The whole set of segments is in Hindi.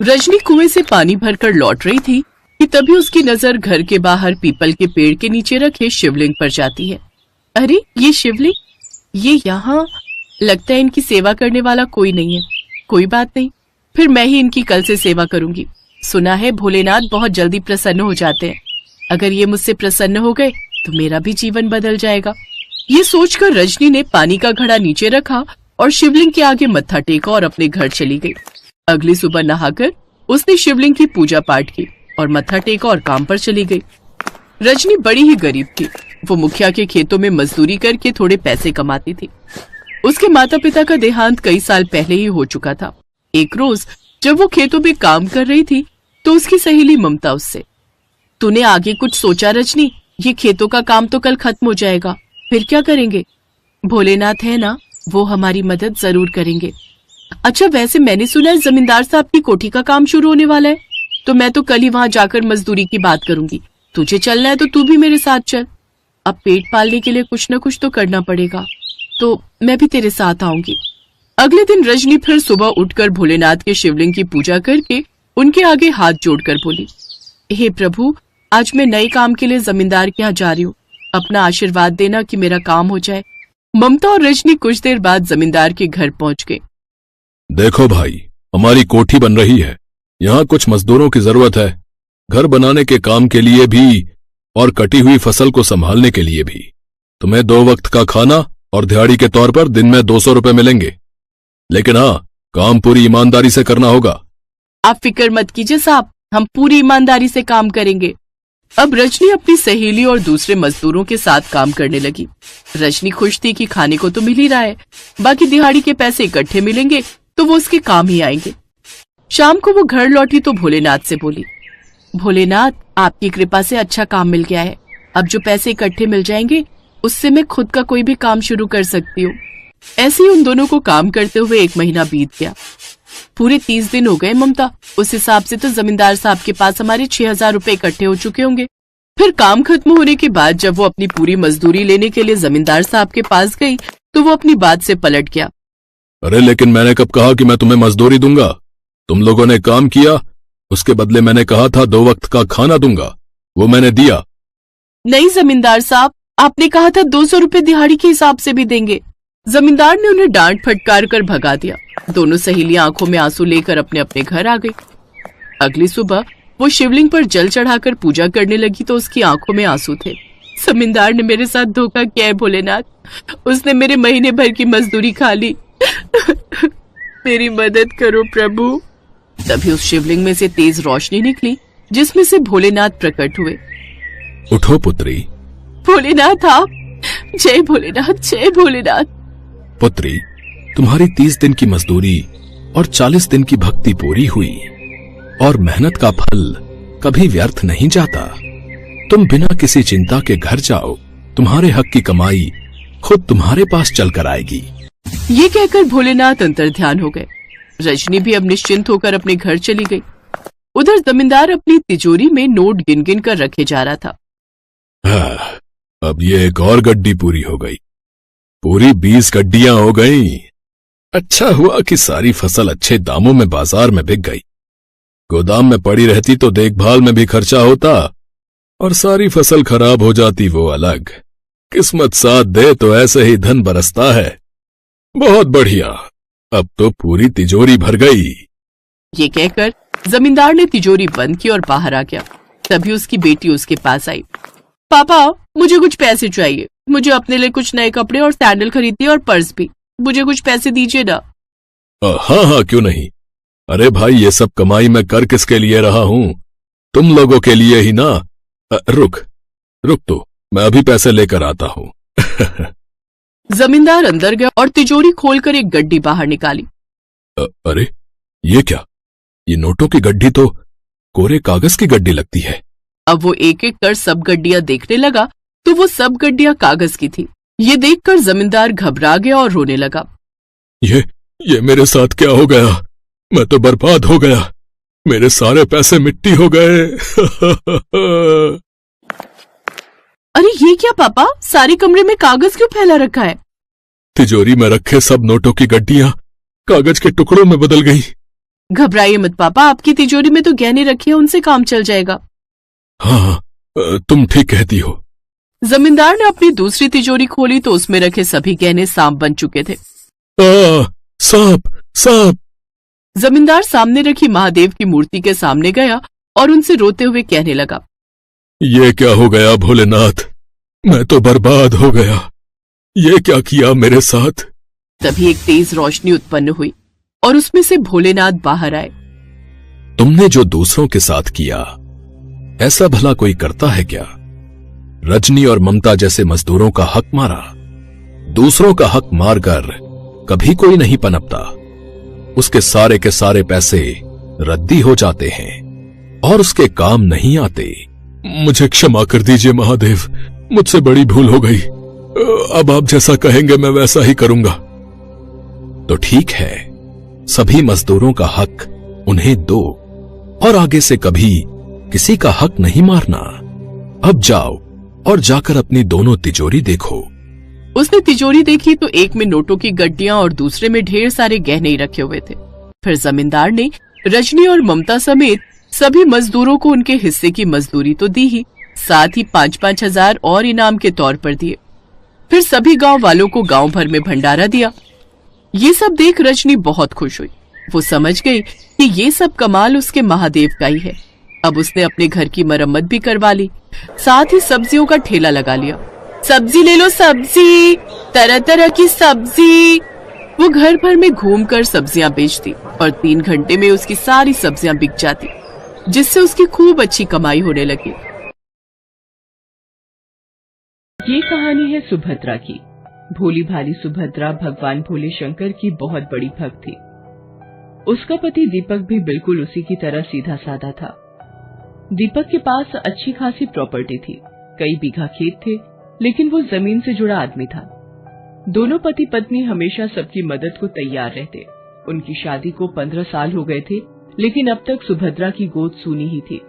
रजनी कुएं से पानी भरकर लौट रही थी कि तभी उसकी नजर घर के बाहर पीपल के पेड़ के नीचे रखे शिवलिंग पर जाती है। अरे ये शिवलिंग, ये यहाँ लगता है इनकी सेवा करने वाला कोई नहीं है। कोई बात नहीं, फिर मैं ही इनकी कल से सेवा करूंगी। सुना है भोलेनाथ बहुत जल्दी प्रसन्न हो जाते हैं। अगर ये मुझसे प्रसन्न हो गए तो मेरा भी जीवन बदल जाएगा। ये सोचकर रजनी ने पानी का घड़ा नीचे रखा और शिवलिंग के आगे मत्था टेका और अपने घर चली गई। अगली सुबह नहाकर उसने शिवलिंग की पूजा पाठ की और मत्था टेका और काम पर चली गई। रजनी बड़ी ही गरीब थी। वो मुखिया के खेतों में मजदूरी करके थोड़े पैसे कमाती थी। उसके माता पिता का देहांत कई साल पहले ही हो चुका था। एक रोज जब वो खेतों में काम कर रही थी तो उसकी सहेली ममता उससे, तूने आगे कुछ सोचा रजनी? ये खेतों का काम तो कल खत्म हो जाएगा, फिर क्या करेंगे? भोलेनाथ है ना, वो हमारी मदद जरूर करेंगे। अच्छा, वैसे मैंने सुना है जमींदार साहब की कोठी का काम शुरू होने वाला है, तो मैं तो कल ही वहां जाकर मजदूरी की बात करूंगी। तुझे चलना है तो तू भी मेरे साथ चल। अब पेट पालने के लिए कुछ न कुछ तो करना पड़ेगा, तो मैं भी तेरे साथ आऊंगी। अगले दिन रजनी फिर सुबह उठकर भोलेनाथ के शिवलिंग की पूजा करके उनके आगे हाथ जोड़कर बोली, हे प्रभु, आज मैं नए काम के लिए जमींदार के यहाँ जा रही हूँ। अपना आशीर्वाद देना कि मेरा काम हो जाए। ममता और रजनी कुछ देर बाद जमींदार के घर पहुंच गए। देखो भाई, हमारी कोठी बन रही है। यहाँ कुछ मजदूरों की जरूरत है, घर बनाने के काम के लिए भी और कटी हुई फसल को संभालने के लिए भी। तुम्हें 2 वक्त का खाना और दिहाड़ी के तौर पर दिन में 200 रुपए मिलेंगे, लेकिन हाँ, काम पूरी ईमानदारी से करना होगा। आप फिक्र मत कीजिए साहब, हम पूरी ईमानदारी से काम करेंगे। अब रजनी अपनी सहेली और दूसरे मजदूरों के साथ काम करने लगी। रजनी खुश थी कि खाने को तो मिल ही रहा है, बाकी दिहाड़ी के पैसे इकट्ठे मिलेंगे तो वो उसके काम ही आएंगे। शाम को वो घर लौटी तो भोलेनाथ से बोली, भोलेनाथ, आपकी कृपा से अच्छा काम मिल गया है। अब जो पैसे इकट्ठे मिल जाएंगे उससे मैं खुद का कोई भी काम शुरू कर सकती हूँ। ऐसे ही उन दोनों को काम करते हुए 1 महीना बीत गया। पूरे 30 दिन हो गए ममता। उस हिसाब से तो जमींदार साहब के पास हमारे 6000 रुपए इकट्ठे हो चुके होंगे। फिर काम खत्म होने के बाद जब वो अपनी पूरी मजदूरी लेने के लिए जमींदार साहब के पास गई तो वो अपनी बात से पलट गया। अरे लेकिन मैंने कब कहा कि मैं तुम्हें मजदूरी दूंगा? तुम लोगों ने काम किया, उसके बदले मैंने कहा था 2 वक्त का खाना दूंगा, वो मैंने दिया। नहीं जमींदार साहब, आपने कहा था 200 रुपए दिहाड़ी के हिसाब से भी देंगे। जमींदार ने उन्हें डांट फटकार कर भगा दिया। दोनों सहेलियां आंखों में आंसू लेकर अपने अपने घर आ गई। अगली सुबह वो शिवलिंग पर जल चढ़ाकर पूजा करने लगी तो उसकी आंखों में आंसू थे। जमींदार ने मेरे साथ धोखा किया है भोलेनाथ, उसने मेरे महीने भर की मजदूरी खा ली। मेरी मदद करो प्रभु। तभी उस शिवलिंग में से तेज रोशनी निकली जिसमें से भोलेनाथ प्रकट हुए। उठो पुत्री। भोलेनाथ आप, जय भोलेनाथ, जय भोलेनाथ। पुत्री, तुम्हारी 30 दिन की मजदूरी और 40 दिन की भक्ति पूरी हुई, और मेहनत का फल कभी व्यर्थ नहीं जाता। तुम बिना किसी चिंता के घर जाओ, तुम्हारे हक की कमाई खुद तुम्हारे पास चलकर आएगी। ये कहकर भोलेनाथ अंतर्ध्यान हो गए। रजनी भी अब निश्चिंत होकर अपने घर चली गई। उधर जमींदार अपनी तिजोरी में नोट गिन गिन कर रखे जा रहा था। अब ये एक और गड्डी पूरी हो गई। पूरी 20 गड्डियां हो गई। अच्छा हुआ कि सारी फसल अच्छे दामों में बाजार में बिक गई। गोदाम में पड़ी रहती तो देखभाल में भी खर्चा होता, और सारी फसल खराब हो जाती वो अलग। किस्मत साथ दे तो ऐसे ही धन बरसता है। बहुत बढ़िया, अब तो पूरी तिजोरी भर गई। ये कहकर जमींदार ने तिजोरी बंद की और बाहर आ गया। तभी उसकी बेटी उसके पास आई। पापा, मुझे कुछ पैसे चाहिए। मुझे अपने लिए कुछ नए कपड़े और सैंडल खरीदनी और पर्स भी। मुझे कुछ पैसे दीजिए ना। हाँ हाँ, क्यों नहीं। अरे भाई, ये सब कमाई मैं कर किसके लिए रहा हूँ? तुम लोगों के लिए ही ना। रुक तो, मैं अभी पैसे लेकर आता हूँ। जमींदार अंदर गया और तिजोरी खोलकर एक गड्डी बाहर निकाली। अरे ये क्या? ये नोटों की गड्डी तो कोरे कागज की गड्डी लगती है। अब वो एक एक कर सब गड्डियां देखने लगा तो वो सब गड्डियां कागज की थी। ये देखकर जमींदार घबरा गया और रोने लगा। ये मेरे साथ क्या हो गया? मैं तो बर्बाद हो गया। मेरे सारे पैसे मिट्टी हो गए। अरे ये क्या पापा, सारे कमरे में कागज क्यों फैला रखा है? तिजोरी में रखे सब नोटों की गड्डियां कागज के टुकड़ों में बदल गई। घबराइए मत पापा, आपकी तिजोरी में तो गहने रखे हैं, उनसे काम चल जाएगा। हाँ, तुम ठीक कहती हो। जमींदार ने अपनी दूसरी तिजोरी खोली तो उसमें रखे सभी गहने सांप बन चुके थे। सांप सांप। जमींदार सामने रखी महादेव की मूर्ति के सामने गया और उनसे रोते हुए कहने लगा, ये क्या हो गया भोलेनाथ, मैं तो बर्बाद हो गया, ये क्या किया मेरे साथ। तभी एक तेज रोशनी उत्पन्न हुई और उसमें से भोलेनाथ बाहर आए। तुमने जो दूसरों के साथ किया, ऐसा भला कोई करता है क्या? रजनी और ममता जैसे मजदूरों का हक मारा। दूसरों का हक मारकर कभी कोई नहीं पनपता। उसके सारे के सारे पैसे रद्दी हो जाते हैं और उसके काम नहीं आते। मुझे क्षमा कर दीजिए महादेव, मुझसे बड़ी भूल हो गई। अब आप जैसा कहेंगे मैं वैसा ही करूंगा। तो ठीक है, सभी मजदूरों का हक उन्हें दो और आगे से कभी किसी का हक नहीं मारना। अब जाओ और जाकर अपनी दोनों तिजोरी देखो। उसने तिजोरी देखी तो एक में नोटों की गड्डियां और दूसरे में ढेर सारे गहने ही रखे हुए थे। फिर जमींदार ने रजनी और ममता समेत सभी मजदूरों को उनके हिस्से की मजदूरी तो दी ही, साथ ही 5-5 हजार और इनाम के तौर पर दिए। फिर सभी गांव वालों को गांव भर में भंडारा दिया। ये सब देख रजनी बहुत खुश हुई। वो समझ गई कि ये सब कमाल उसके महादेव का ही है। अब उसने अपने घर की मरम्मत भी करवा ली, साथ ही सब्जियों का ठेला लगा लिया। सब्जी ले लो सब्जी, तरह तरह की सब्जी। वो घर भर में घूमकर सब्जियां बेचती और 3 घंटे में उसकी सारी सब्जियां बिक जाती, जिससे उसकी खूब अच्छी कमाई होने लगी। ये कहानी है सुभद्रा की। भोली भाली सुभद्रा भगवान भोले शंकर की बहुत बड़ी भक्त थी। उसका पति दीपक भी बिल्कुल उसी की तरह सीधा साधा था। दीपक के पास अच्छी खासी प्रॉपर्टी थी, कई बीघा खेत थे, लेकिन वो जमीन से जुड़ा आदमी था। दोनों पति पत्नी हमेशा सबकी मदद को तैयार रहते। उनकी शादी को 15 साल हो गए थे, लेकिन अब तक सुभद्रा की गोद सूनी ही थी।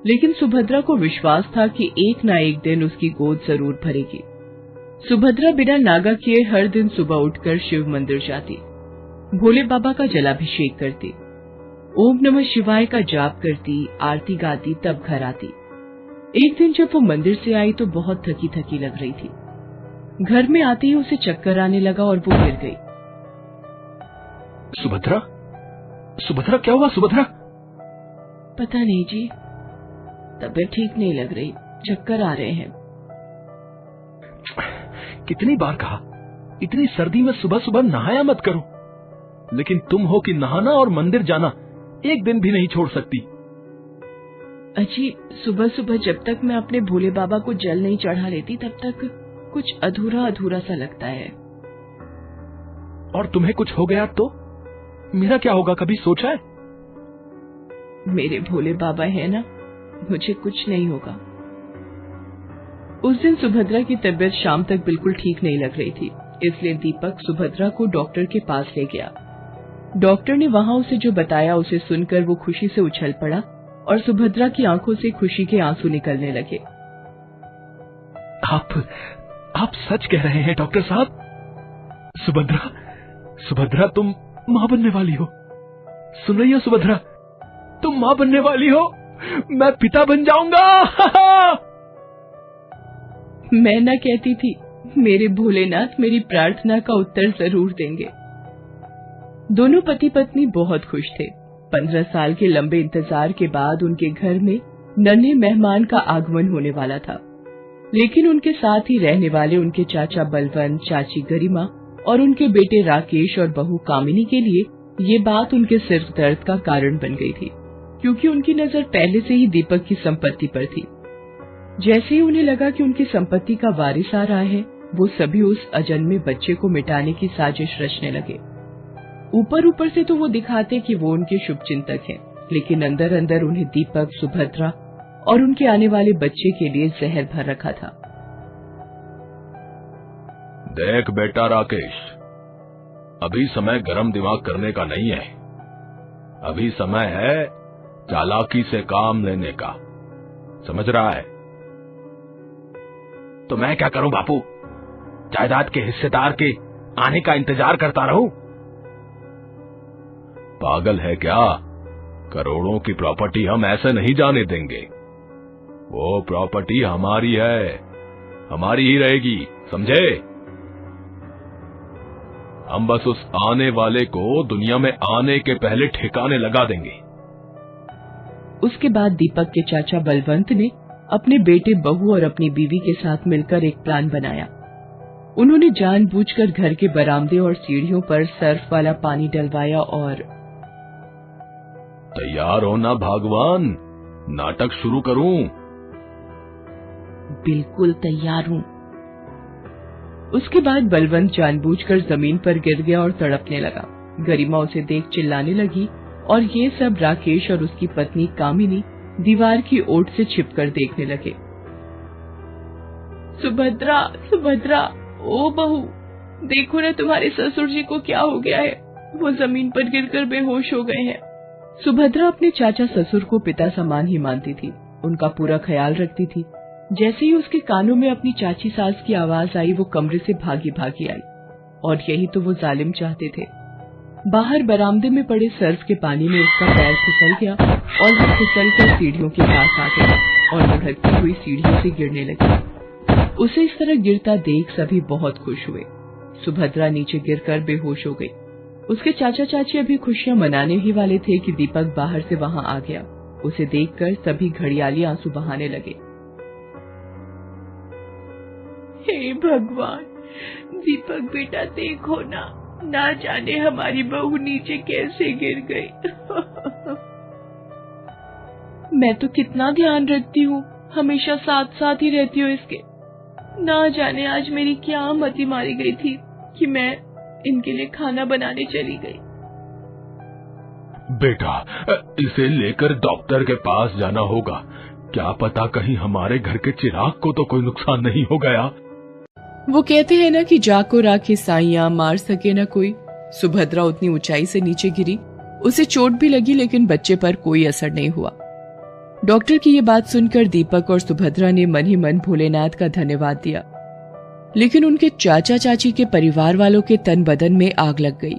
लेकिन सुभद्रा को विश्वास था कि एक ना एक दिन उसकी गोद जरूर भरेगी। सुभद्रा बिना नागा किए हर दिन सुबह उठकर शिव मंदिर जाती, भोले बाबा का जलाभिषेक करती, ओम नमः शिवाय का जाप करती, आरती गाती, तब घर आती। एक दिन जब वो मंदिर से आई तो बहुत थकी थकी लग रही थी। घर में आते ही उसे चक्कर आने लगा और वो गिर गई। सुभद्रा, सुभद्रा क्या हुआ सुभद्रा? पता नहीं जी, तबीयत ठीक नहीं लग रही, चक्कर आ रहे हैं। कितनी बार कहा, इतनी सर्दी में सुबह सुबह नहाया मत करो, लेकिन तुम हो कि नहाना और मंदिर जाना एक दिन भी नहीं छोड़ सकती। अजी, सुबह सुबह जब तक मैं अपने भोले बाबा को जल नहीं चढ़ा लेती तब तक कुछ अधूरा अधूरा सा लगता है। और तुम्हें कुछ हो गया तो मेरा क्या होगा, कभी सोचा है? मेरे भोले बाबा है ना, मुझे कुछ नहीं होगा। उस दिन सुभद्रा की तबीयत शाम तक बिल्कुल ठीक नहीं लग रही थी, इसलिए दीपक सुभद्रा को डॉक्टर के पास ले गया। डॉक्टर ने वहां उसे जो बताया उसे सुनकर वो खुशी से उछल पड़ा और सुभद्रा की आंखों से खुशी के आंसू निकलने लगे। आप सच कह रहे हैं डॉक्टर साहब? सुभद्रा, सुभद्रा तुम मां बनने वाली हो। सुन रही हो सुभद्रा, तुम मां बनने वाली हो। मैं पिता बन जाऊंगा। मैं ना कहती थी, मेरे भोलेनाथ मेरी प्रार्थना का उत्तर जरूर देंगे। दोनों पति पत्नी बहुत खुश थे। 15 साल के लंबे इंतजार के बाद उनके घर में नन्हे मेहमान का आगमन होने वाला था, लेकिन उनके साथ ही रहने वाले उनके चाचा बलवंत, चाची गरिमा और उनके बेटे राकेश और बहू कामिनी के लिए ये बात उनके सिर दर्द का कारण बन गई थी, क्योंकि उनकी नजर पहले से ही दीपक की संपत्ति पर थी। जैसे ही उन्हें लगा कि उनकी संपत्ति का वारिस आ रहा है, वो सभी उस अजन्मे बच्चे को मिटाने की साजिश रचने लगे। ऊपर ऊपर से तो वो दिखाते कि वो उनके शुभचिंतक हैं, लेकिन अंदर अंदर उन्हें दीपक, सुभद्रा और उनके आने वाले बच्चे के लिए जहर भर रखा था। देख बेटा राकेश, अभी समय गरम दिमाग करने का नहीं है। अभी समय है चालाकी से काम लेने का, समझ रहा है? तो मैं क्या करूं बापू, जायदाद के हिस्सेदार के आने का इंतजार करता रहूं? पागल है क्या? करोड़ों की प्रॉपर्टी हम ऐसे नहीं जाने देंगे। वो प्रॉपर्टी हमारी है, हमारी ही रहेगी, समझे? हम बस उस आने वाले को दुनिया में आने के पहले ठिकाने लगा देंगे। उसके बाद दीपक के चाचा बलवंत ने अपने बेटे, बहू और अपनी बीवी के साथ मिलकर एक प्लान बनाया। उन्होंने जानबूझकर घर के बरामदे और सीढ़ियों पर सर्फ वाला पानी डलवाया और तैयार हो ना भगवान, नाटक शुरू करूं? बिल्कुल तैयार हूँ। उसके बाद बलवंत जानबूझकर जमीन पर गिर गया और तड़पने लगा। गरिमा उसे देख चिल्लाने लगी और ये सब राकेश और उसकी पत्नी कामिनी दीवार की ओट से छिपकर देखने लगे। सुभद्रा, सुभद्रा, ओ बहू, देखो ना तुम्हारे ससुर जी को क्या हो गया है, वो जमीन पर गिरकर बेहोश हो गए हैं। सुभद्रा अपने चाचा ससुर को पिता समान ही मानती थी, उनका पूरा ख्याल रखती थी। जैसे ही उसके कानों में अपनी चाची सास की आवाज आई, वो कमरे से भागी भागी आई, और यही तो वो जालिम चाहते थे। बाहर बरामदे में पड़े सर्फ के पानी में उसका पैर फिसल गया और वो फिसलकर सीढ़ियों के पास आ गया और लुढ़कती हुई सीढ़ियों से गिरने लगी। उसे इस तरह गिरता देख सभी बहुत खुश हुए। सुभद्रा नीचे गिरकर बेहोश हो गई। उसके चाचा चाची अभी खुशियां मनाने ही वाले थे कि दीपक बाहर से वहां आ गया। उसे देखकर सभी घड़ियाली आंसू बहाने लगे। हे भगवान, दीपक बेटा देखो ना जाने हमारी बहू नीचे कैसे गिर गई। मैं तो कितना ध्यान रखती हूँ, हमेशा साथ साथ ही रहती हूँ इसके। ना जाने आज मेरी क्या मति मारी गई थी कि मैं इनके लिए खाना बनाने चली गई। बेटा, इसे लेकर डॉक्टर के पास जाना होगा। क्या पता कहीं हमारे घर के चिराग को तो कोई नुकसान नहीं हो गया। वो कहते हैं ना कि जाको राखे साइयां, मार सके ना कोई। सुभद्रा उतनी ऊंचाई से नीचे गिरी, उसे चोट भी लगी लेकिन बच्चे पर कोई असर नहीं हुआ। डॉक्टर की ये बात सुनकर दीपक और सुभद्रा ने मन ही मन भोलेनाथ का धन्यवाद दिया, लेकिन उनके चाचा चाची के परिवार वालों के तन बदन में आग लग गई।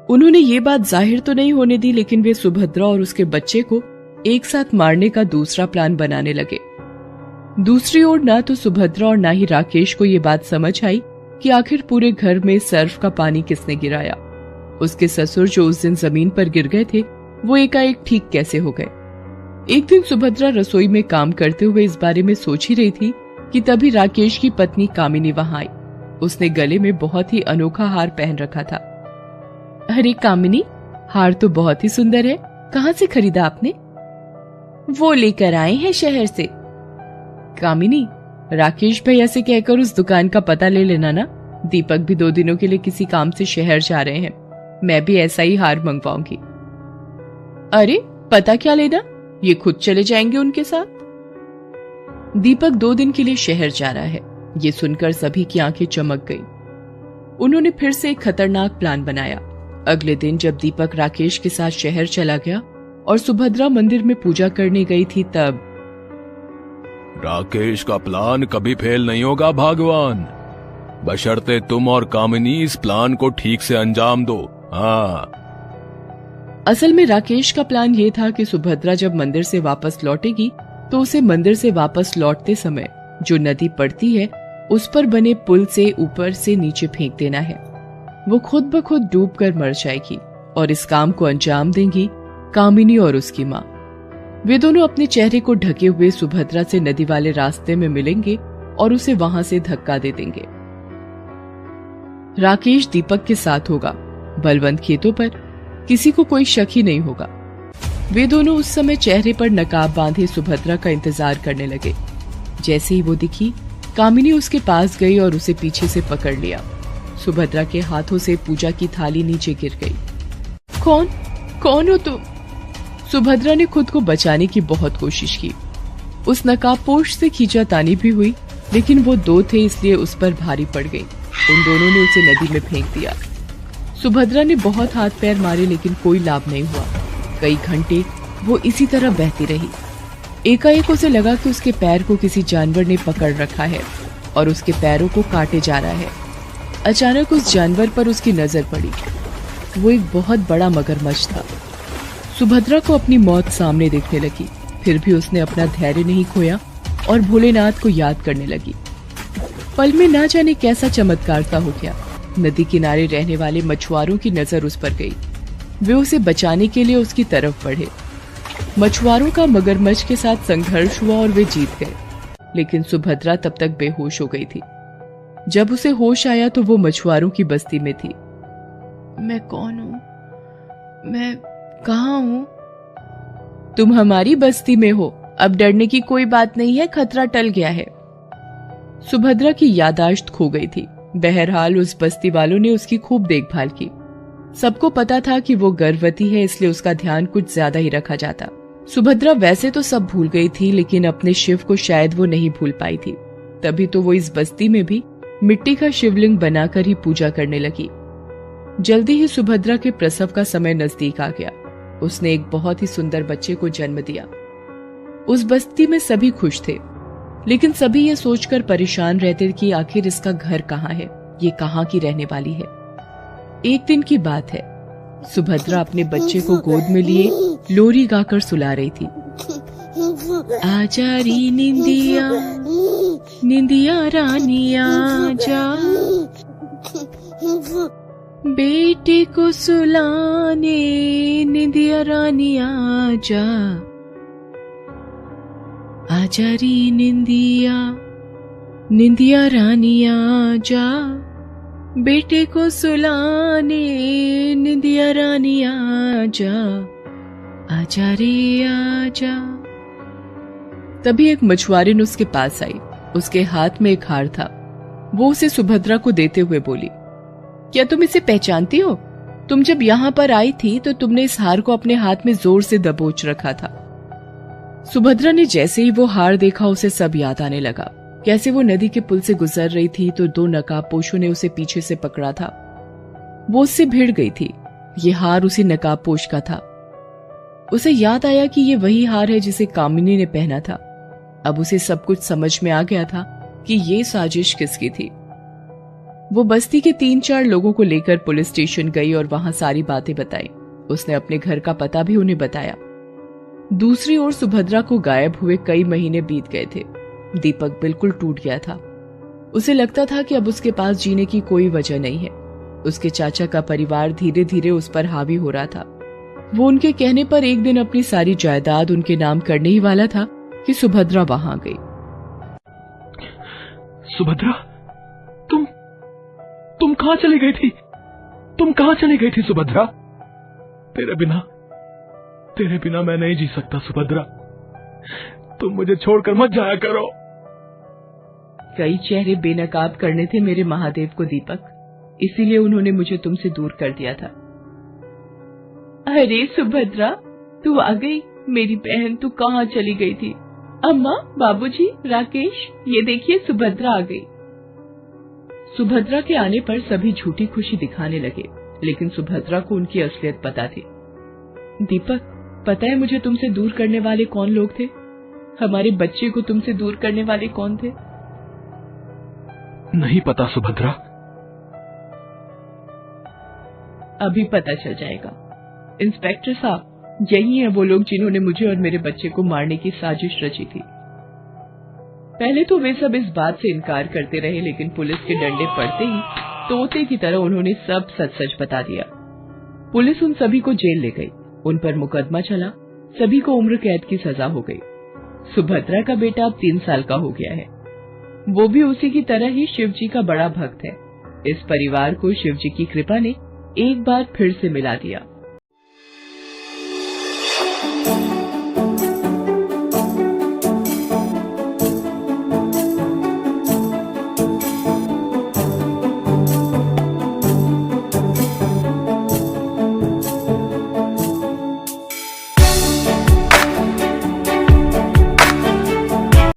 उन्होंने ये बात जाहिर तो नहीं होने दी, लेकिन वे सुभद्रा और उसके बच्चे को एक साथ मारने का दूसरा प्लान बनाने लगे। दूसरी ओर ना तो सुभद्रा और ना ही राकेश को ये बात समझ आई कि आखिर पूरे घर में सर्फ का पानी किसने गिराया। उसके ससुर जो उस दिन जमीन पर गिर गए थे, वो एकाएक ठीक कैसे हो गए। एक दिन सुभद्रा रसोई में काम करते हुए इस बारे में सोच ही रही थी कि तभी राकेश की पत्नी कामिनी वहां आई। उसने गले में बहुत ही अनोखा हार पहन रखा था। अरे कामिनी, हार तो बहुत ही सुंदर है, कहाँ से खरीदा आपने? वो लेकर आए हैं शहर से। कामिनी, राकेश भैया से कहकर उस दुकान का पता ले लेना ना। दीपक भी 2 दिनों के लिए किसी काम से शहर जा रहे हैं, मैं भी ऐसा ही हार मंगवाऊंगी। अरे पता क्या लेना, ये खुद चले जाएंगे उनके साथ। दीपक 2 दिन के लिए शहर जा रहा है, ये सुनकर सभी की आंखें चमक गई। उन्होंने फिर से एक खतरनाक प्लान बनाया। अगले दिन जब दीपक राकेश के साथ शहर चला गया और सुभद्रा मंदिर में पूजा करने गई थी, तब राकेश का प्लान कभी फेल नहीं होगा भगवान, बशर्ते तुम और कामिनी इस प्लान को ठीक से अंजाम दो। हाँ। असल में राकेश का प्लान ये था कि सुभद्रा जब मंदिर से वापस लौटेगी तो उसे मंदिर से वापस लौटते समय जो नदी पड़ती है उस पर बने पुल से ऊपर से नीचे फेंक देना है। वो खुद ब खुद डूबकर मर जाएगी और इस काम को अंजाम देंगी कामिनी और उसकी माँ। वे दोनों अपने चेहरे को ढके हुए सुभद्रा से नदी वाले रास्ते में मिलेंगे और उसे वहां से धक्का दे देंगे। राकेश दीपक के साथ होगा, बलवंत खेतों पर, किसी को कोई शक ही नहीं होगा। वे दोनों उस समय चेहरे पर नकाब बांधे सुभद्रा का इंतजार करने लगे। जैसे ही वो दिखी, कामिनी उसके पास गई और उसे पीछे से पकड़ लिया। सुभद्रा के हाथों से पूजा की थाली नीचे गिर गई। कौन हो तुम? सुभद्रा ने खुद को बचाने की बहुत कोशिश की। उस नकाबपोश से खींचातानी भी हुई, लेकिन वो 2 थे इसलिए उस पर भारी पड़ गई। उन दोनों ने उसे नदी में फेंक दिया। सुभद्रा ने बहुत हाथ पैर मारे लेकिन कोई लाभ नहीं हुआ। कई घंटे वो इसी तरह बहती रही। एकाएक उसे लगा कि उसके पैर को किसी जानवर ने पकड़ रखा है और उसके पैरों को काटे जा रहा है। अचानक उस जानवर पर उसकी नजर पड़ी। वो एक बहुत बड़ा मगरमच्छ था। सुभद्रा को अपनी मौत सामने दिखने लगी, फिर भी उसने अपना धैर्य नहीं खोया और भोलेनाथ को याद करने लगी। पल में ना जाने कैसा चमत्कार सा हो गया। नदी किनारे रहने वाले मछुआरों की नजर उस पर गई। वे उसे बचाने के लिए उसकी तरफ बढ़े। मछुआरों का मगरमच्छ के साथ संघर्ष हुआ और वे जीत गए, लेकिन सुभद्रा तब तक बेहोश हो गई थी। जब उसे होश आया तो वो मछुआरों की बस्ती में थी। मैं कौन हूँ? मैं कहाँ हूँ? तुम हमारी बस्ती में हो। अब डरने की कोई बात नहीं है, खतरा टल गया है। सुभद्रा की याददाश्त खो गई थी। बहरहाल उस बस्ती वालों ने उसकी खूब देखभाल की। सबको पता था कि वो गर्भवती है, इसलिए उसका ध्यान कुछ ज्यादा ही रखा जाता। सुभद्रा वैसे तो सब भूल गई थी, लेकिन अपने शिव को शायद वो नहीं भूल पाई थी। तभी तो वो इस बस्ती में भी मिट्टी का शिवलिंग बनाकर ही पूजा करने लगी। जल्दी ही सुभद्रा के प्रसव का समय नजदीक आ गया। उसने एक बहुत ही सुंदर बच्चे को जन्म दिया। उस बस्ती में सभी खुश थे, लेकिन सभी ये सोचकर परेशान रहते कि आखिर इसका घर कहाँ है, ये कहाँ की रहने वाली है। एक दिन की बात है, सुभद्रा अपने बच्चे को गोद में लिए लोरी गाकर सुला रही थी। आजा री निंदिया, निंदिया रानी आजा, बेटे को सुलाने निंदिया रानी आजा। आजा री निंदिया, निंदिया रानी आजा, बेटे को सुलाने निंदिया रानी आजा, आजा रे आजा। तभी एक मछुआरिन उसके पास आई। उसके हाथ में एक हार था। वो उसे सुभद्रा को देते हुए बोली, क्या तुम इसे पहचानती हो? तुम जब यहाँ पर आई थी तो तुमने इस हार को अपने हाथ में जोर से दबोच रखा था। सुभद्रा ने जैसे ही वो हार देखा, उसे सब याद आने लगा। कैसे वो नदी के पुल से गुजर रही थी तो दो नकाबपोशों ने उसे पीछे से पकड़ा था। वो उससे भिड़ गई थी। ये हार उसी नकाबपोश का था। उसे याद आया कि ये वही हार है जिसे कामिनी ने पहना था। अब उसे सब कुछ समझ में आ गया था कि ये साजिश किसकी थी। वो बस्ती के 3-4 लोगों को लेकर पुलिस स्टेशन गई और वहां सारी बातें बताई। उसने अपने घर का पता भी उन्हें बताया। दूसरी ओर सुभद्रा को गायब हुए कई महीने बीत गए थे। दीपक बिल्कुल टूट गया था। उसे लगता था कि अब उसके पास जीने की कोई वजह नहीं है। उसके चाचा का परिवार धीरे धीरे उस पर हावी हो रहा था। वो उनके कहने पर एक दिन अपनी सारी जायदाद उनके नाम करने ही वाला था कि सुभद्रा वहां गई। सुभद्रा, तुम कहां चली गई थी? तुम कहां चली गई थी सुभद्रा? तेरे बिना मैं नहीं जी सकता सुभद्रा। तुम मुझे छोड़कर मत जाया करो। कई चेहरे बेनकाब करने थे मेरे महादेव को दीपक, इसीलिए उन्होंने मुझे तुमसे दूर कर दिया था। अरे सुभद्रा, तू आ गई। मेरी बहन, तू कहाँ चली गई थी? अम्मा, बाबूजी, राकेश, ये देखिए सुभद्रा आ गई। सुभद्रा के आने पर सभी झूठी खुशी दिखाने लगे, लेकिन सुभद्रा को उनकी असलियत पता थी। दीपक, पता है मुझे तुमसे दूर करने वाले कौन लोग थे? हमारे बच्चे को तुमसे दूर करने वाले कौन थे? नहीं पता सुभद्रा। अभी पता चल जाएगा। इंस्पेक्टर साहब, यही है वो लोग जिन्होंने मुझे और मेरे बच्चे को मारने की साजिश रची थी। पहले तो वे सब इस बात से इनकार करते रहे, लेकिन पुलिस के डंडे पड़ते ही तोते की तरह उन्होंने सब सच सच बता दिया। पुलिस उन सभी को जेल ले गई। उन पर मुकदमा चला। सभी को उम्र कैद की सजा हो गई। सुभद्रा का बेटा अब 3 साल का हो गया है। वो भी उसी की तरह ही शिव जी का बड़ा भक्त है। इस परिवार को शिव जी की कृपा ने एक बार फिर से मिला दिया।